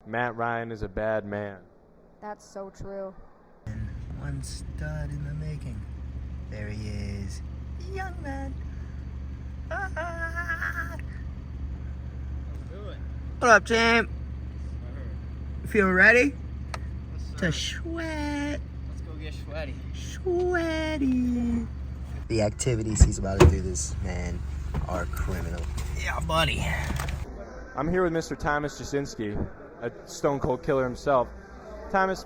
Matt Ryan is a bad man. That's so true. One stud in the making. There he is. Young man. What up, champ? You feel ready? To sweat. Let's go get sweaty. Sweaty. The activities he's about to do this, man, are criminal. Yeah, buddy. I'm here with Mr. Thomas Jasinski, a stone cold killer himself. Thomas,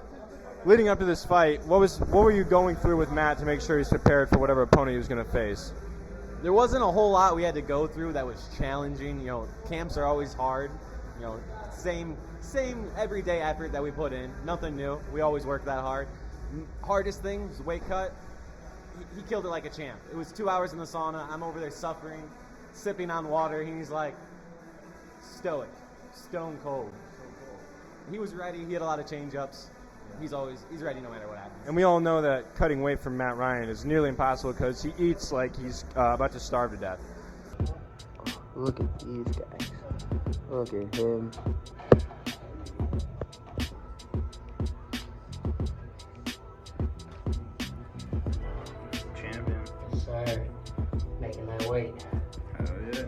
leading up to this fight, what were you going through with Matt to make sure he's prepared for whatever opponent he was going to face? There wasn't a whole lot we had to go through that was challenging. You know, camps are always hard. You know, same everyday effort that we put in. Nothing new. We always work that hard. Hardest thing was weight cut. He killed it like a champ. It was 2 hours in the sauna. I'm over there suffering, sipping on water. He's like stoic, stone cold. He was ready. He had a lot of change-ups. He's ready no matter what happens. And we all know that cutting weight from Matt Ryan is nearly impossible because he eats like he's about to starve to death. Look at these guys. Look at him. Champion. Sir, making that weight. Oh, yeah.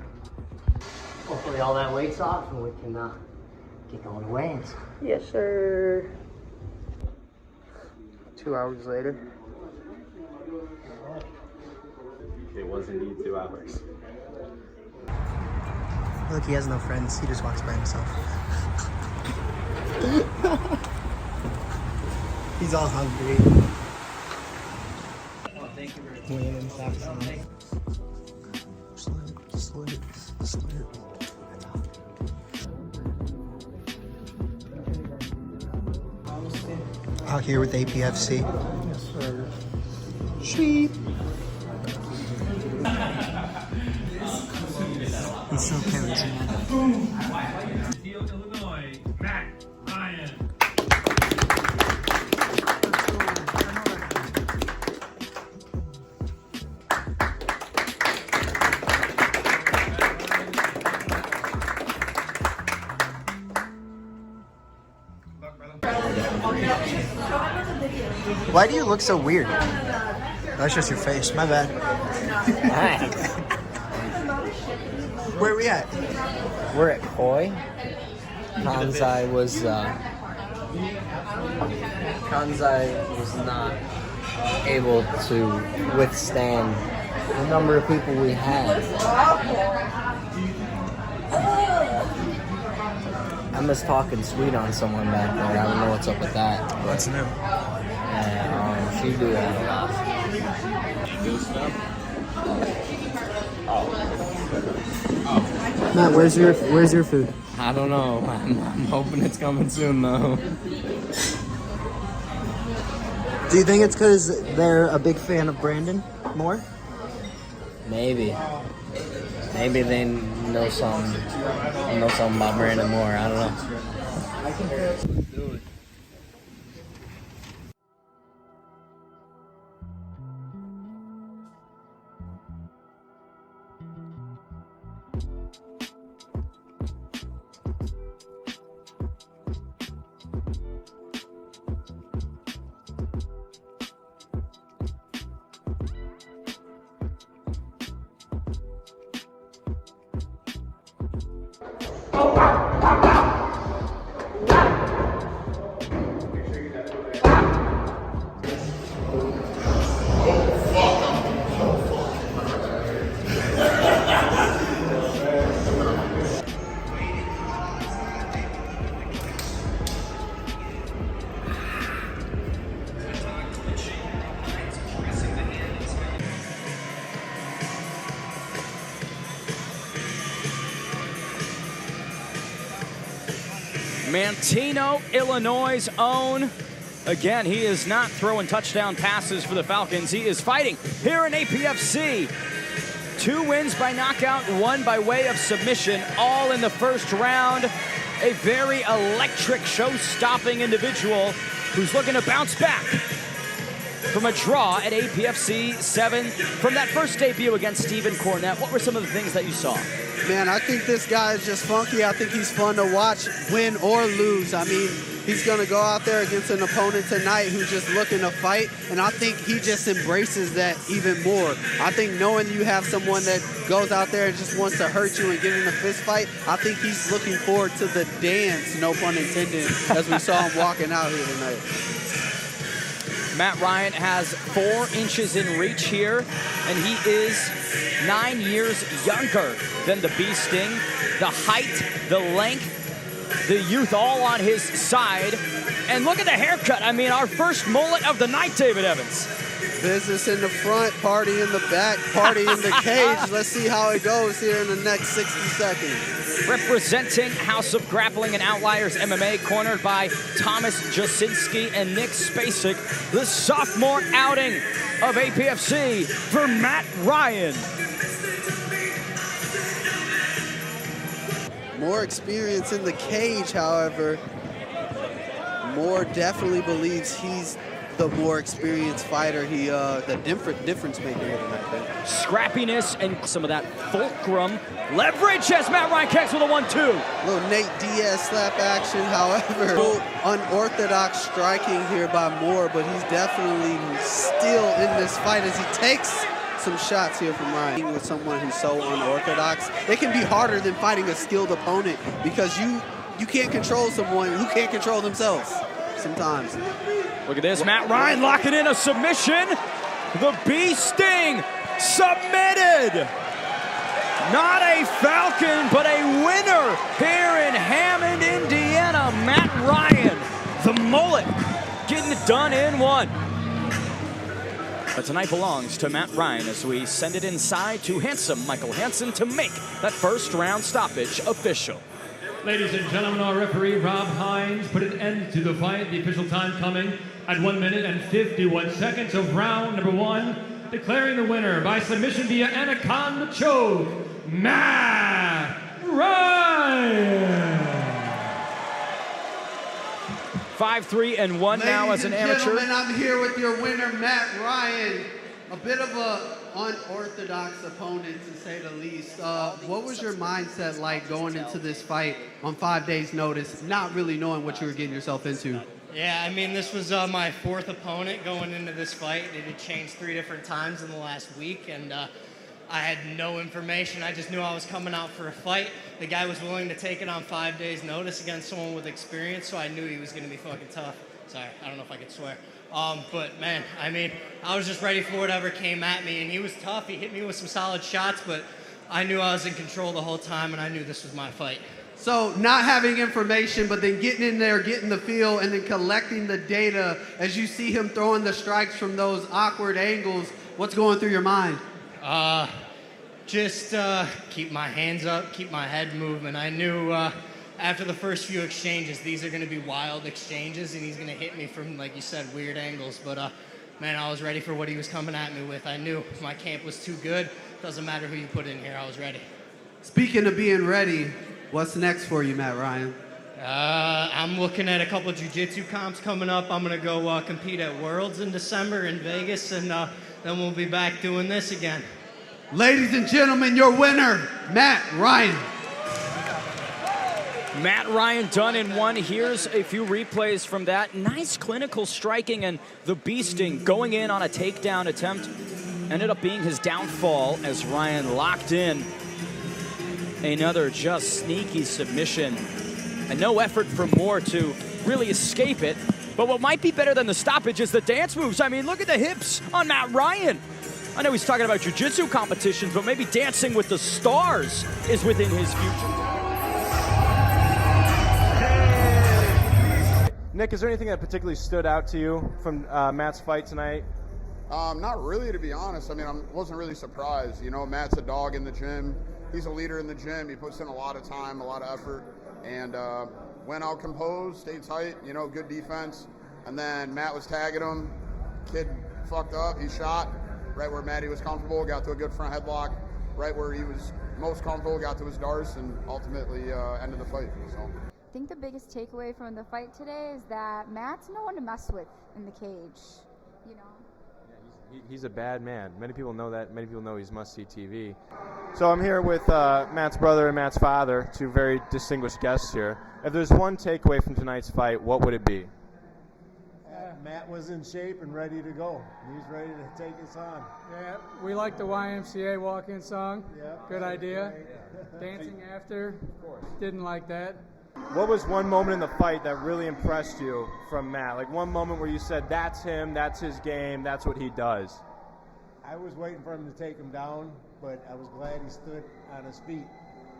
Hopefully all that weight's off and we can get going to weigh-ins. Yes, sir. 2 hours later. It was indeed 2 hours. Look, he has no friends. He just walks by himself. He's all hungry. Oh, thank you very much. Waiting, slip. Out here with APFC. Yes, sir. Sheep. He still carries him. Illinois, Matt Ryan. Why do you look so weird? That's just your face. My bad. Where are we at? We're at Koi. Kanzai was not able to withstand the number of people we had. I miss talking sweet on someone back there. I don't know what's up with that. What's new? Yeah, she do that a lot. Matt, where's your food? I don't know. I'm hoping it's coming soon though. Do you think it's because they're a big fan of Brandon more? Maybe they know something about Brandon more. I don't know. Let's do it. Manteno, Illinois' own. Again, he is not throwing touchdown passes for the Falcons. He is fighting here in APFC. 2 wins by knockout, 1 by way of submission, all in the first round. A very electric, show-stopping individual who's looking to bounce back. from a draw at APFC 7 from that first debut against Stephen Cornett. What were some of the things that you saw? Man, I think this guy is just funky. I think he's fun to watch, win or lose. I mean, he's going to go out there against an opponent tonight who's just looking to fight, and I think he just embraces that even more. I think knowing you have someone that goes out there and just wants to hurt you and get in a fist fight, I think he's looking forward to the dance, no pun intended, as we saw him walking out here tonight. Matt Ryan has 4 inches in reach here, and he is 9 years younger than the Bee Sting. The height, the length, the youth all on his side. And look at the haircut. I mean, our first mullet of the night, David Evans. Business in the front, party in the back, party in the cage. Let's see how it goes here in the next 60 seconds. Representing House of Grappling and Outliers MMA, cornered by Thomas Jasinski and Nick Spacek, the sophomore outing of APFC for Matt Ryan. More experience in the cage, however. Moore definitely believes he's the more experienced fighter, the difference maker here tonight. Scrappiness and some of that fulcrum leverage as Matt Ryan connects with a 1-2. Little Nate Diaz slap action, however, unorthodox striking here by Moore, but he's definitely still in this fight as he takes some shots here from Ryan. With someone who's so unorthodox, it can be harder than fighting a skilled opponent because you can't control someone who can't control themselves sometimes. Look at this, Matt Ryan locking in a submission. The Bee Sting submitted. Not a Falcon, but a winner here in Hammond, Indiana. Matt Ryan, the mullet, getting it done in 1. But tonight belongs to Matt Ryan as we send it inside to handsome Michael Hansen to make that first round stoppage official. Ladies and gentlemen, our referee, Rob Hines, put an end to the fight. The official time coming at 1 minute and 51 seconds of round number 1. Declaring the winner by submission via Anaconda Choke, Matt Ryan. 5-3-1 now as an amateur. Gentlemen, I'm here with your winner, Matt Ryan. A bit of a unorthodox opponent, to say the least. What was your mindset like going into this fight on 5 days' notice, not really knowing what you were getting yourself into? Yeah, I mean, this was my 4th opponent going into this fight. It had changed 3 different times in the last week, and I had no information. I just knew I was coming out for a fight. The guy was willing to take it on 5 days' notice against someone with experience, so I knew he was going to be fucking tough. Sorry, I don't know if I could swear. But, man, I mean, I was just ready for whatever came at me, and he was tough. He hit me with some solid shots, but I knew I was in control the whole time, and I knew this was my fight. So not having information, but then getting in there, getting the feel, and then collecting the data as you see him throwing the strikes from those awkward angles, what's going through your mind? Just keep my hands up, keep my head moving. I knew after the first few exchanges, these are going to be wild exchanges, and he's going to hit me from, like you said, weird angles. But, man, I was ready for what he was coming at me with. I knew my camp was too good. Doesn't matter who you put in here, I was ready. Speaking of being ready, what's next for you, Matt Ryan? I'm looking at a couple of jiu-jitsu comps coming up. I'm going to go compete at Worlds in December in Vegas, and then we'll be back doing this again. Ladies and gentlemen, your winner, Matt Ryan. Matt Ryan done in 1. Here's a few replays from that. Nice clinical striking, and the Bee Sting going in on a takedown attempt ended up being his downfall as Ryan locked in another just sneaky submission. And no effort from Moore to really escape it. But what might be better than the stoppage is the dance moves. I mean, look at the hips on Matt Ryan. I know he's talking about jiu-jitsu competitions, but maybe Dancing with the Stars is within his future. Nick, is there anything that particularly stood out to you from Matt's fight tonight? Not really, to be honest. I mean, I wasn't really surprised. You know, Matt's a dog in the gym. He's a leader in the gym. He puts in a lot of time, a lot of effort, and went out composed, stayed tight, you know, good defense. And then Matt was tagging him. Kid fucked up. He shot right where Matty was comfortable, got to a good front headlock, right where he was most comfortable, got to his darce, and ultimately ended the fight. So. I think the biggest takeaway from the fight today is that Matt's no one to mess with in the cage. You know, He's a bad man. Many people know that. Many people know he's must-see TV. So I'm here with Matt's brother and Matt's father, two very distinguished guests here. If there's one takeaway from tonight's fight, what would it be? Matt was in shape and ready to go. He's ready to take us on. Yeah, we like the YMCA walk-in song. Yeah, good idea. Dancing after, of course. Didn't like that. What was one moment in the fight that really impressed you from Matt? Like one moment where you said, that's him, that's his game, that's what he does. I was waiting for him to take him down, but I was glad he stood on his feet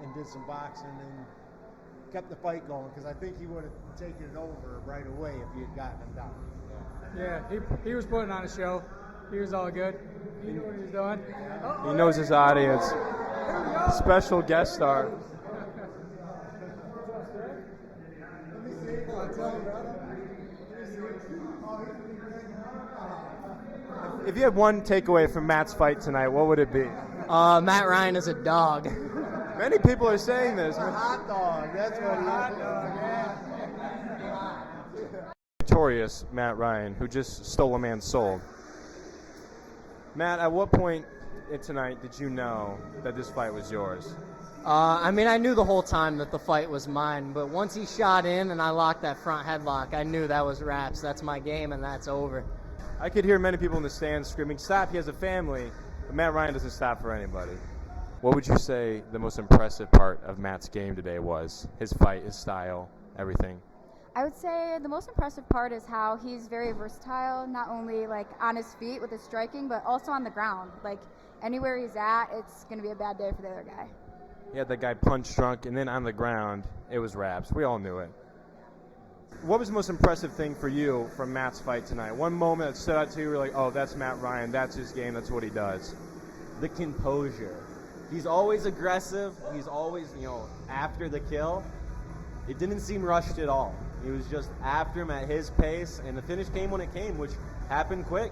and did some boxing and kept the fight going, because I think he would have taken it over right away if he had gotten him down. Yeah, he was putting on a show. He was all good. He knew what he was doing. He knows his audience. Special guest star. If you had one takeaway from Matt's fight tonight, what would it be? Matt Ryan is a dog. Many people are saying this. A hot dog, that's what he is. Hot dog, yeah. Victorious Matt Ryan, who just stole a man's soul. Matt, at what point tonight did you know that this fight was yours? I mean, I knew the whole time that the fight was mine, but once he shot in and I locked that front headlock, I knew that was wraps. That's my game, and that's over. I could hear many people in the stands screaming, stop, he has a family. But Matt Ryan doesn't stop for anybody. What would you say the most impressive part of Matt's game today was? His fight, his style, everything. I would say the most impressive part is how he's very versatile, not only like on his feet with his striking, but also on the ground. Like anywhere he's at, it's going to be a bad day for the other guy. He had that guy punch drunk, and then on the ground, it was wraps. We all knew it. What was the most impressive thing for you from Matt's fight tonight? One moment that stood out to you, you're like, oh, that's Matt Ryan, that's his game, that's what he does. The composure. He's always aggressive. He's always, after the kill. It didn't seem rushed at all. He was just after him at his pace, and the finish came when it came, which happened quick.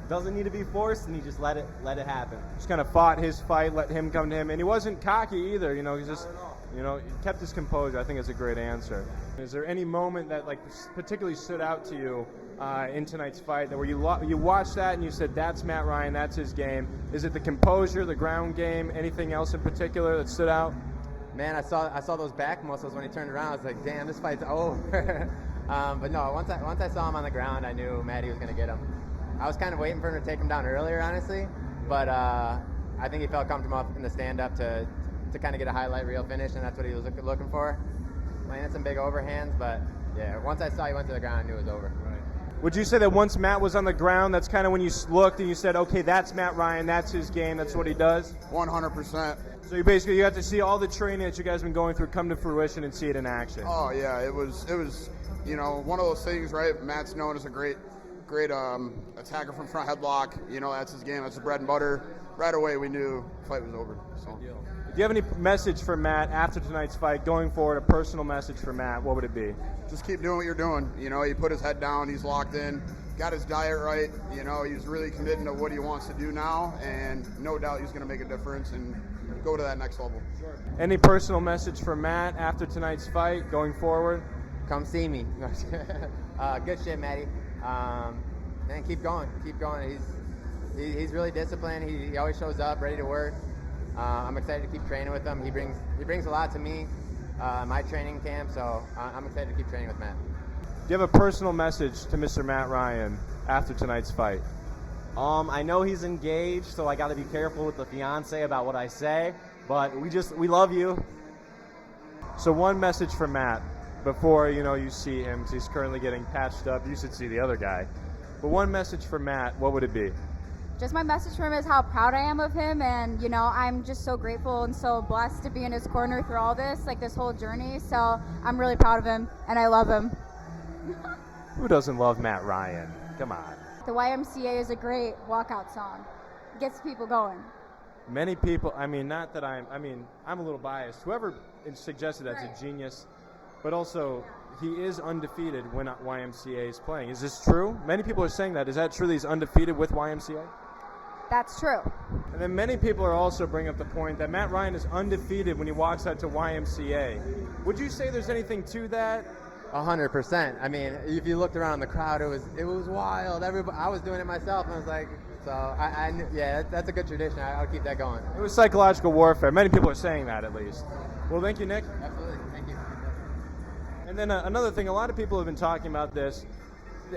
Doesn't need to be forced, and he just let it happen. Just kind of fought his fight, let him come to him, and he wasn't cocky either. He just, he kept his composure. I think it's a great answer. Is there any moment that particularly stood out to you in tonight's fight that where you watched that and you said, that's Matt Ryan, that's his game? Is it the composure, the ground game, anything else in particular that stood out? Man, I saw those back muscles when he turned around. I was like, damn, this fight's over. But no, once I saw him on the ground, I knew Matty was going to get him. I was kind of waiting for him to take him down earlier, honestly, but I think he felt comfortable in the stand-up to kind of get a highlight reel finish, and that's what he was looking for. Landed some big overhands, but yeah, once I saw he went to the ground, I knew it was over. Right. Would you say that once Matt was on the ground, that's kind of when you looked and you said, okay, that's Matt Ryan, that's his game, that's what he does? 100%. So you got to see all the training that you guys have been going through come to fruition and see it in action. Oh yeah, it was one of those things, right? Matt's known as a great attacker from front headlock. That's his game. That's his bread and butter. Right away, we knew the fight was over. So. Do you have any message for Matt after tonight's fight, going forward, a personal message for Matt? What would it be? Just keep doing what you're doing. He put his head down. He's locked in. Got his diet right. He's really committed to what he wants to do now, and no doubt he's going to make a difference and go to that next level. Sure. Any personal message for Matt after tonight's fight, going forward? Come see me. Good shit, Matty. Man, keep going. He's really disciplined. He always shows up, ready to work. I'm excited to keep training with him. He brings a lot to me, my training camp. So I'm excited to keep training with Matt. Do you have a personal message to Mr. Matt Ryan after tonight's fight? I know he's engaged, so I got to be careful with the fiance about what I say. But we love you. So one message for Matt before you see him, because he's currently getting patched up. You should see the other guy. But one message for Matt, what would it be? Just my message for him is how proud I am of him, and I'm just so grateful and so blessed to be in his corner through all this whole journey. So I'm really proud of him, and I love him. Who doesn't love Matt Ryan? Come on. The YMCA is a great walkout song. It gets people going. Many people, I'm a little biased. Whoever suggested that's a genius, but also he is undefeated when YMCA is playing. Is this true? Many people are saying that. Is that true that he's undefeated with YMCA? That's true. And then many people are also bringing up the point that Matt Ryan is undefeated when he walks out to YMCA. Would you say there's anything to that? 100%. I mean, if you looked around the crowd, it was wild. I was doing it myself, and I was like, So I knew, yeah, that's a good tradition. I'll keep that going. It was psychological warfare. Many people are saying that, at least. Well, thank you, Nick. Absolutely. Thank you. And then another thing, a lot of people have been talking about this.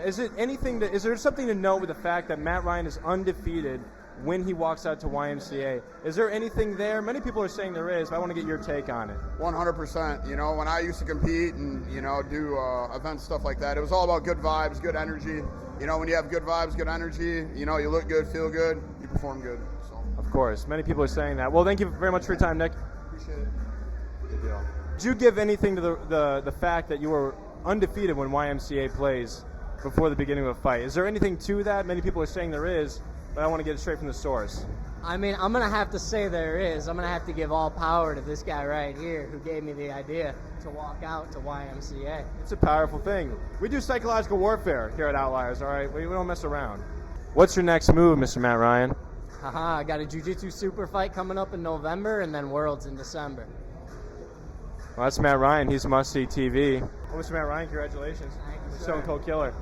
Is there something to note with the fact that Matt Ryan is undefeated when he walks out to YMCA? Is there anything there? Many people are saying there is, but I want to get your take on it. 100%. You know, when I used to compete and, you know, do events, stuff like that, it was all about good vibes, good energy. You know, when you have good vibes, good energy, you know, you look good, feel good, you perform good. So. Of course. Many people are saying that. Well, thank you very much for your time, Nick. Appreciate it. Good deal. Did you give anything to the fact that you were undefeated when YMCA plays before the beginning of a fight? Is there anything to that? Many people are saying there is, but I want to get it straight from the source. I mean, I'm going to have to say there is. I'm going to have to give all power to this guy right here who gave me the idea to walk out to YMCA. It's a powerful thing. We do psychological warfare here at Outliers, all right? We don't mess around. What's your next move, Mr. Matt Ryan? Haha, I got a jiu-jitsu super fight coming up in November and then Worlds in December. Well, that's Matt Ryan. He's must-see TV. Well, Mr. Matt Ryan, congratulations. Thank you, sir. Stone Cold Killer.